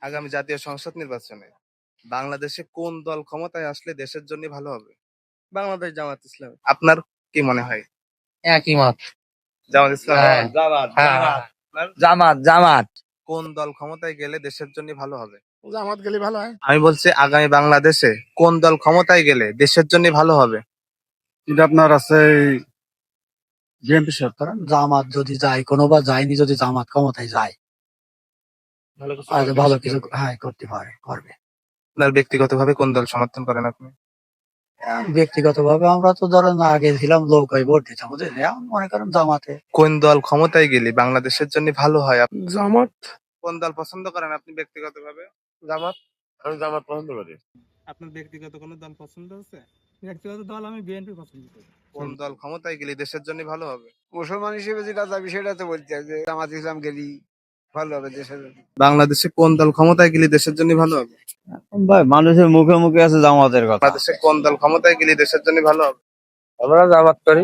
আগামী জাতীয় সংসদ নির্বাচনে বাংলাদেশে কোন দল ক্ষমতায় আসলে দেশের জন্য ভালো হবে? বাংলাদেশ জামাত ইসলাম। আপনার কি মনে হয়? একই মত। জামাত ইসলাম? হ্যাঁ। জামাত। হ্যাঁ। আপনার জামাত জামাত কোন দল ক্ষমতায় গেলে দেশের জন্য ভালো হবে? জামাত গেলে ভালো হয়। আমি বলছি আগামী বাংলাদেশে কোন দল ক্ষমতায় গেলে দেশের জন্য ভালো হবে? এটা আপনার আছে বিএনপি সরকার। জামাত যদি যায়, কোনোবার যায়নি, যদি জামাত ক্ষমতায় যায় আর ভালো কিছু করতে পারে, করবে। আপনার ব্যক্তিগতভাবে কোন দল সমর্থন করেন আপনি? ব্যক্তিগত ভাবে আমরা তো ধরেন আগে ছিলাম লোকাই ভোট দিতাম, বুঝলেন? এখন মনে করেন জামাতে। কোন দল ক্ষমতায় গেলে বাংলাদেশের জন্য ভালো হয়? জামাত। কোন দল পছন্দ করেন আপনি ব্যক্তিগতভাবে? জামাত। আমি জামাত পছন্দ করি। আপনার ব্যক্তিগত কোন দল পছন্দ আছে? ব্যক্তিগত দল আমি বিএনপি পছন্দ করি। কোন দল ক্ষমতায় গেলে দেশের জন্য ভালো হবে? মুসলমান হিসেবে যেটা যাবি সেটা তো বলতে হয় যে জামাত ইসলাম গেলি ভালো হবে দেশের জন্য। বাংলাদেশে কোন দল ক্ষমতায় গেলে দেশের জন্য ভালো হবে? ভাই, মানুষের মুখে মুখে আছে জামাতের কথা। বাংলাদেশে কোন দল ক্ষমতায় গেলে দেশের জন্য ভালো হবে? আমরা জামাত করি।